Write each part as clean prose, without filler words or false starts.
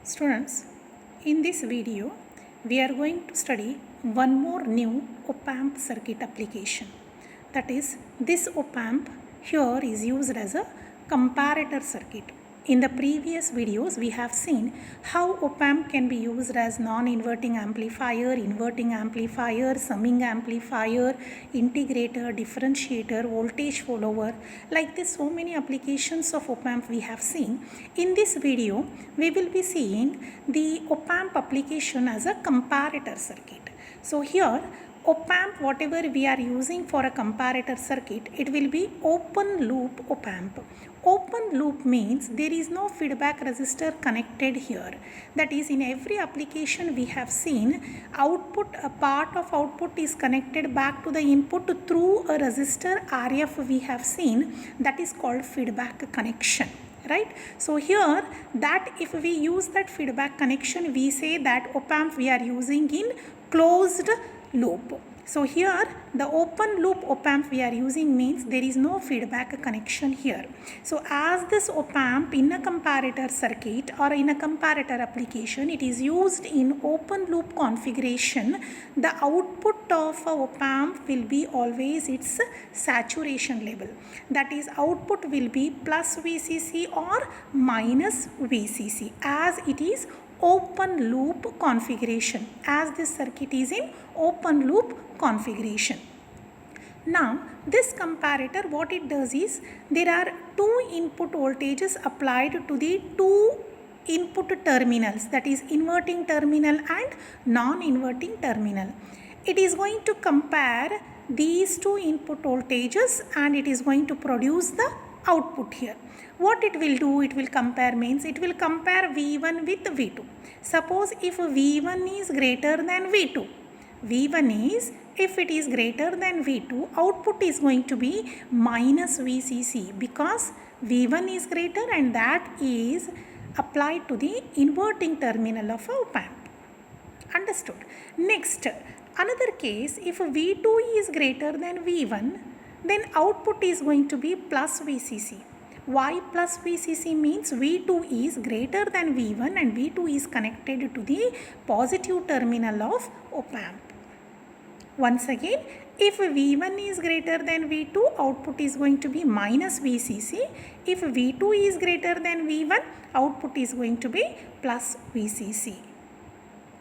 Students, in this video, we are going to study one more new op-amp circuit application. That is, this op-amp here is used as a comparator circuit. In the previous videos, we have seen how op-amp can be used as non-inverting amplifier, inverting amplifier, summing amplifier, integrator, differentiator, voltage follower. Like this, so many applications of op-amp we have seen. In this video, we will be seeing the op-amp application as a comparator circuit. So here, op-amp, whatever we are using for a comparator circuit, it will be open loop op-amp. Open loop means there is no feedback resistor connected here. That is, in every application we have seen, output, a part of output is connected back to the input through a resistor RF we have seen, that is called feedback connection. Right? So here, that if we use that feedback connection, we say that op-amp we are using in closed loop. So here, the open loop op-amp we are using means there is no feedback connection here. So as this op-amp in a comparator circuit or in a comparator application, it is used in open loop configuration, the output of a op-amp will be always its saturation level. That is, output will be plus VCC or minus VCC as it is open loop configuration, as this circuit is in open loop configuration. Now this comparator, what it does is, there are two input voltages applied to the two input terminals, that is inverting terminal and non-inverting terminal. It is going to compare these two input voltages and it is going to produce the output here. What it will do, it will compare means it will compare V1 with V2. Suppose if V1 is greater than V2, V1 is, if it is greater than V2, output is going to be minus VCC because V1 is greater and that is applied to the inverting terminal of a op-amp. Understood? Next, another case, if V2 is greater than V1, then output is going to be plus VCC. Why plus VCC means V2 is greater than V1 and V2 is connected to the positive terminal of op-amp. Once again, if V1 is greater than V2, output is going to be minus VCC. If V2 is greater than V1, output is going to be plus VCC.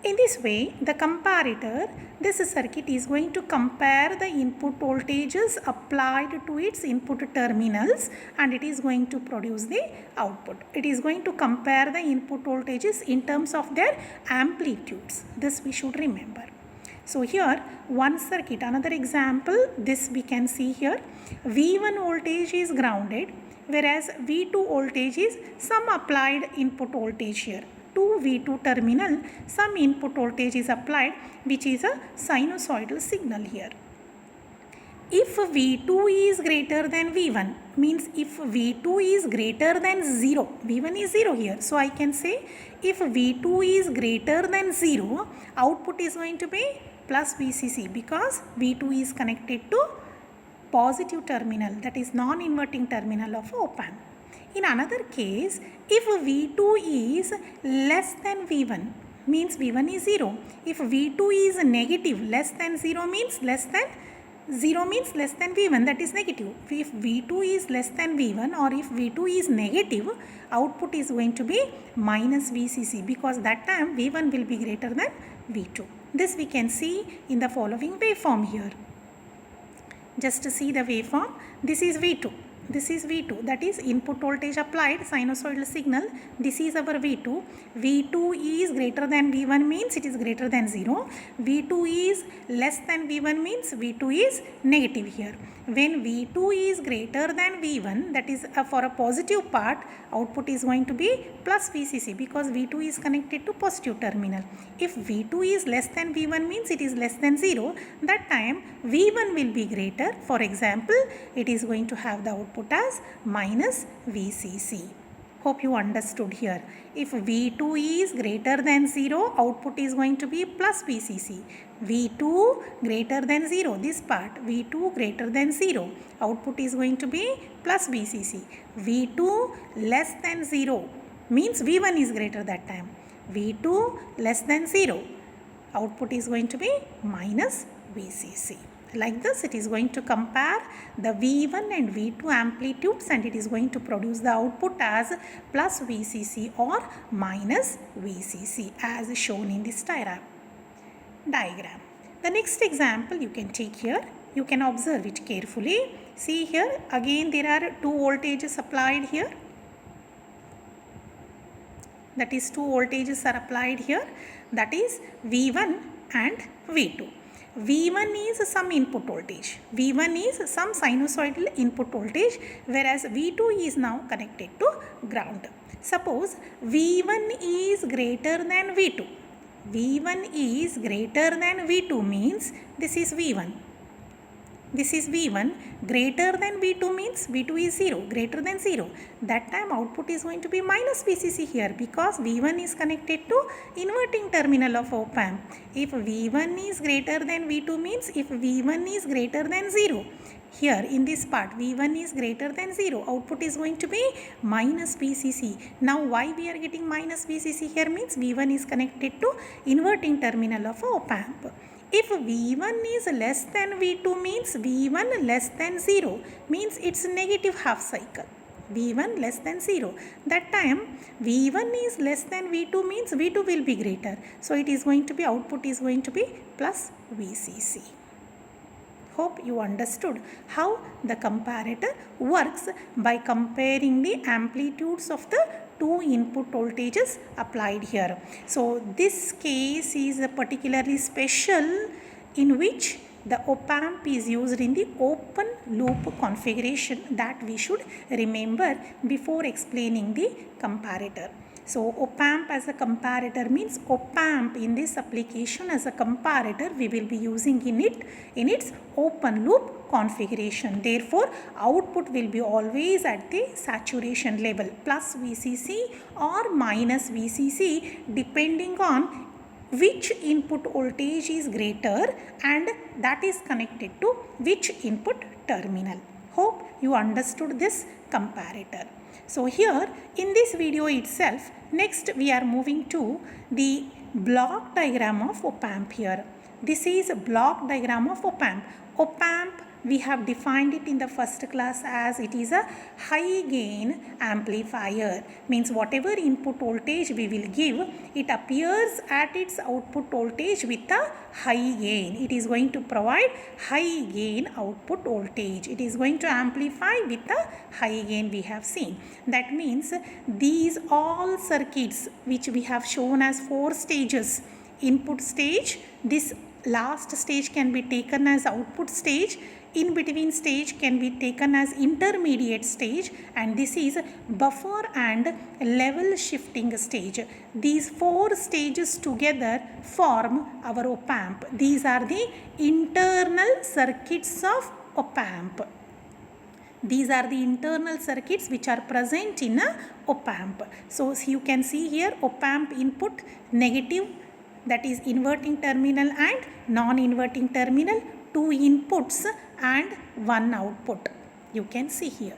In this way, the comparator, this circuit is going to compare the input voltages applied to its input terminals and it is going to produce the output. It is going to compare the input voltages in terms of their amplitudes. This we should remember. So here, one circuit, another example, this we can see here. V1 voltage is grounded, whereas V2 voltage is some applied input voltage here. To V2 terminal, some input voltage is applied, which is a sinusoidal signal here. If V2 is greater than V1, means if V2 is greater than 0, V1 is 0 here. So I can say if V2 is greater than 0, output is going to be plus VCC because V2 is connected to positive terminal, that is non-inverting terminal of op-amp. In another case, if V2 is less than V1, means V1 is 0. If V2 is negative, less than 0 means less than 0 means less than V1, that is negative. If V2 is less than V1 or if V2 is negative, output is going to be minus VCC because that time V1 will be greater than V2. This we can see in the following waveform here. Just to see the waveform, this is V2. This is V2, that is input voltage applied, sinusoidal signal. This is our V2. V2 is greater than V1 means it is greater than 0. V2 is less than V1 means V2 is negative here. When V2 is greater than V1, that is for a positive part, output is going to be plus VCC because V2 is connected to positive terminal. If V2 is less than V1 means it is less than 0, that time V1 will be greater. For example, it is going to have the output as minus VCC. Hope you understood here. If V2 is greater than 0, output is going to be plus VCC. V2 greater than 0, this part, V2 greater than 0, output is going to be plus VCC. V2 less than 0 means V1 is greater that time. V2 less than 0. Output is going to be minus VCC. Like this, it is going to compare the V1 and V2 amplitudes and it is going to produce the output as plus VCC or minus VCC as shown in this diagram. The next example you can take here. You can observe it carefully. See here, again there are two voltages applied here. That is, two voltages are applied here. That is V1 and V2. V1 is some input voltage. V1 is some sinusoidal input voltage, whereas V2 is now connected to ground. Suppose V1 is greater than V2. V1 is greater than V2 means this is V1. This is V1. Greater than V2 means V2 is 0, greater than 0. That time output is going to be minus VCC here because V1 is connected to inverting terminal of op amp. If V1 is greater than V2 means if V1 is greater than 0. Here in this part V1 is greater than 0. Output is going to be minus VCC. Now why we are getting minus VCC here means V1 is connected to inverting terminal of op amp. If V1 is less than V2 means V1 less than 0 means it's negative half cycle. V1 less than 0. That time V1 is less than V2 means V2 will be greater. So it is going to be, output is going to be plus VCC. Hope you understood how the comparator works by comparing the amplitudes of the two input voltages applied here. So this case is particularly special in which the op amp is used in the open loop configuration that we should remember before explaining the comparator. So op amp as a comparator means op amp in this application as a comparator we will be using in its open loop configuration. Therefore output will be always at the saturation level plus VCC or minus VCC depending on which input voltage is greater and that is connected to which input terminal. Hope you understood this comparator. So here in this video itself, next we are moving to the block diagram of op amp here. This is a block diagram of op amp. Op amp we have defined it in the first class as it is a high gain amplifier. Means whatever input voltage we will give, it appears at its output voltage with a high gain. It is going to provide high gain output voltage. It is going to amplify with a high gain we have seen. That means these all circuits which we have shown as 4 stages. Input stage, this last stage can be taken as output stage, in between stage can be taken as intermediate stage, and this is buffer and level shifting stage. These 4 stages together form our op amp. These are the internal circuits of op amp. These are the internal circuits which are present in a op amp. So you can see here op amp input negative, that is inverting terminal and non-inverting terminal, 2 inputs and 1 output. You can see here.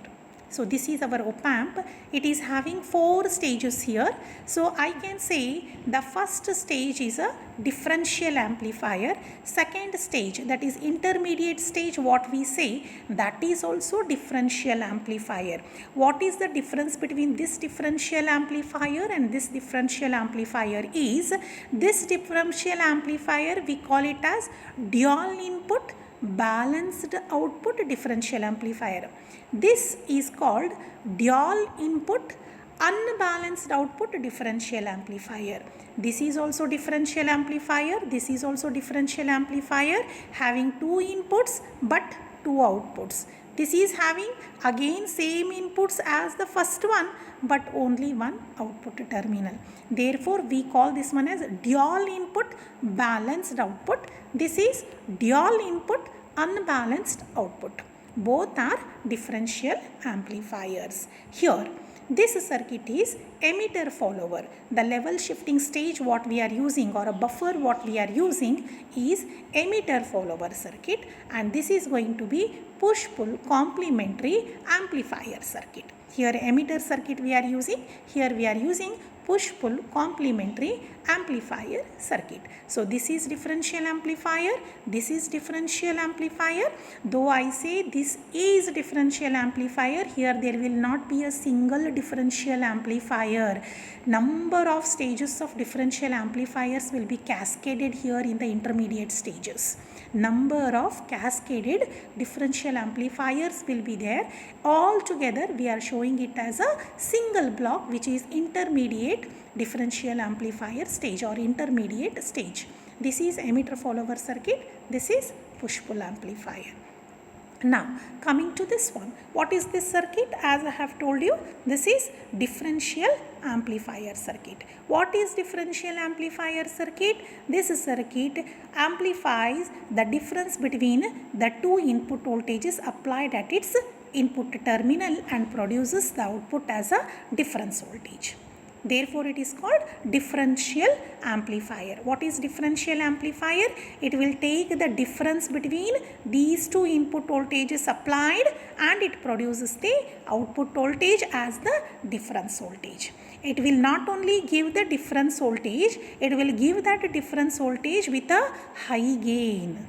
So this is our op amp. It is having 4 stages here. So I can say the first stage is a differential amplifier. Second stage, that is intermediate stage, what we say, that is also differential amplifier. What is the difference between this differential amplifier and this differential amplifier is, this differential amplifier we call it as dual input balanced output differential amplifier. This is called dual input unbalanced output differential amplifier. This is also differential amplifier. This is also differential amplifier having 2 inputs but 2 outputs. This is having again same inputs as the first one but only 1 output terminal. Therefore we call this one as dual input balanced output. This is dual input unbalanced output. Both are differential amplifiers. Here this circuit is emitter follower. The level shifting stage what we are using or a buffer what we are using is emitter follower circuit, and this is going to be push pull complementary amplifier circuit. Here emitter circuit we are using, here we are using push-pull complementary amplifier circuit. So this is differential amplifier, this is differential amplifier. Though I say this is differential amplifier, here there will not be a single differential amplifier. Number of stages of differential amplifiers will be cascaded here in the intermediate stages. Number of cascaded differential amplifiers will be there. All together we are showing it as a single block, which is intermediate differential amplifier stage or intermediate stage. This is emitter follower circuit, this is push-pull amplifier. Now coming to this one, what is this circuit? As I have told you, this is differential amplifier circuit. What is differential amplifier circuit? This circuit amplifies the difference between the two input voltages applied at its input terminal and produces the output as a difference voltage. Therefore, it is called differential amplifier. What is differential amplifier? It will take the difference between these two input voltages applied and it produces the output voltage as the difference voltage. It will not only give the difference voltage, it will give that difference voltage with a high gain.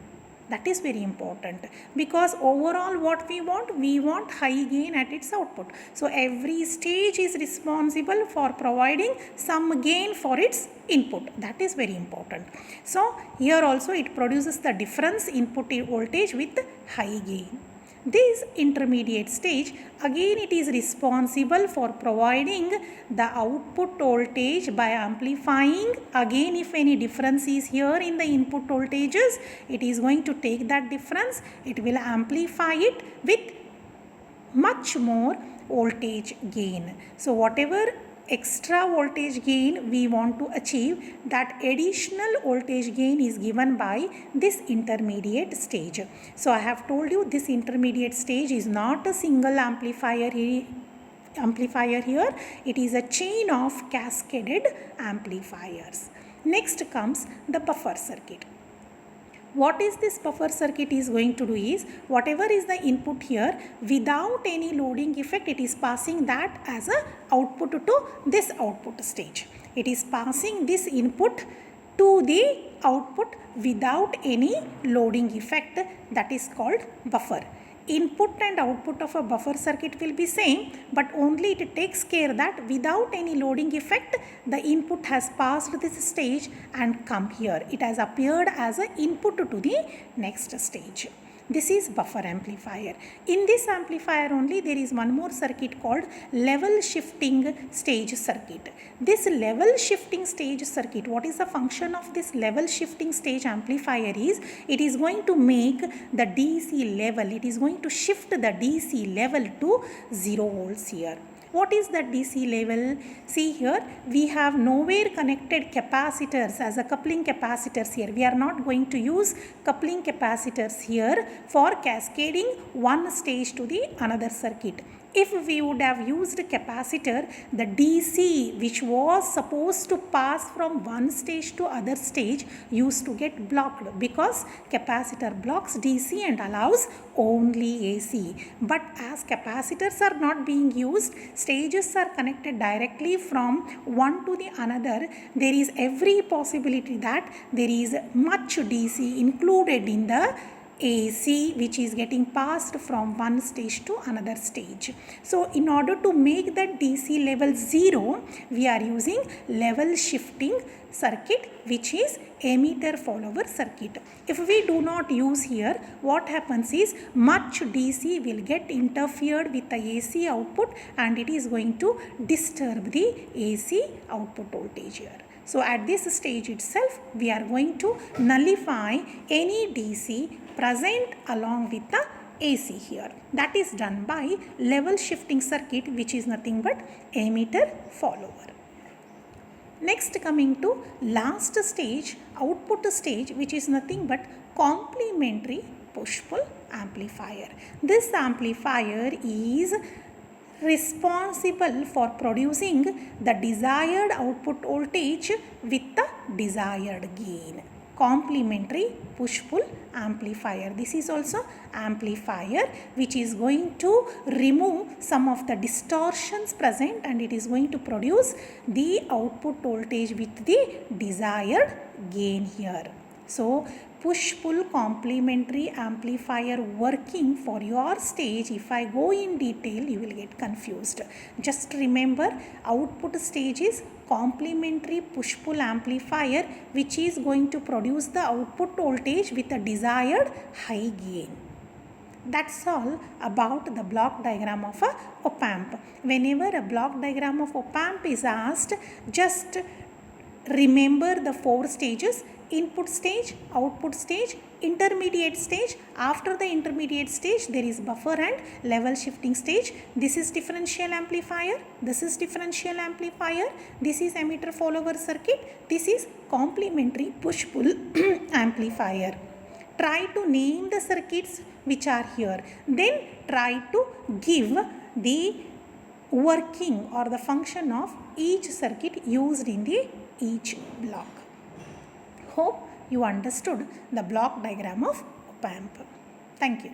That is very important, because overall what we want high gain at its output. So every stage is responsible for providing some gain for its input. That is very important. So here also it produces the difference input voltage with high gain. This intermediate stage, again it is responsible for providing the output voltage by amplifying. Again, if any difference is here in the input voltages, it is going to take that difference, it will amplify it with much more voltage gain. So whatever extra voltage gain we want to achieve, that additional voltage gain is given by this intermediate stage. So I have told you this intermediate stage is not a single amplifier here, it is a chain of cascaded amplifiers. Next comes the buffer circuit. What is this buffer circuit is going to do is, whatever is the input here, without any loading effect, it is passing that as a output to this output stage. It is passing this input to the output without any loading effect. That is called buffer. Input and output of a buffer circuit will be same, but only it takes care that without any loading effect, the input has passed this stage and come here. It has appeared as an input to the next stage. This is buffer amplifier. In this amplifier only there is one more circuit called level shifting stage circuit. This level shifting stage circuit, what is the function of this level shifting stage amplifier is, it is going to make the DC level, it is going to shift the DC level to 0 volts here. What is the DC level? See here, we have nowhere connected capacitors as a coupling capacitors here. We are not going to use coupling capacitors here for cascading one stage to the another circuit. If we would have used capacitor, the DC which was supposed to pass from one stage to other stage used to get blocked, because capacitor blocks DC and allows only AC. But as capacitors are not being used, stages are connected directly from one to the another, there is every possibility that there is much DC included in the AC which is getting passed from one stage to another stage. So in order to make that DC level 0, we are using level shifting circuit, which is emitter follower circuit. If we do not use here, what happens is much DC will get interfered with the AC output and it is going to disturb the AC output voltage here. So at this stage itself, we are going to nullify any DC present along with the AC here. That is done by level shifting circuit, which is nothing but emitter follower. Next, coming to last stage, output stage, which is nothing but complementary push-pull amplifier. This amplifier is responsible for producing the desired output voltage with the desired gain. complementary push-pull amplifier. This is also amplifier which is going to remove some of the distortions present, and it is going to produce the output voltage with the desired gain here. So push-pull complementary amplifier working for your stage, if I go in detail you will get confused. Just remember, output stage is complementary push-pull amplifier which is going to produce the output voltage with a desired high gain. That's all about the block diagram of a op-amp. Whenever a block diagram of op-amp is asked, just remember the 4 stages: input stage, output stage, intermediate stage. After the intermediate stage there is buffer and level shifting stage. This is differential amplifier, this is differential amplifier, this is emitter follower circuit, this is complementary push-pull amplifier. Try to name the circuits which are here, then try to give the working or the function of each circuit used in the each block. Hope you understood the block diagram of op-amp. Thank you.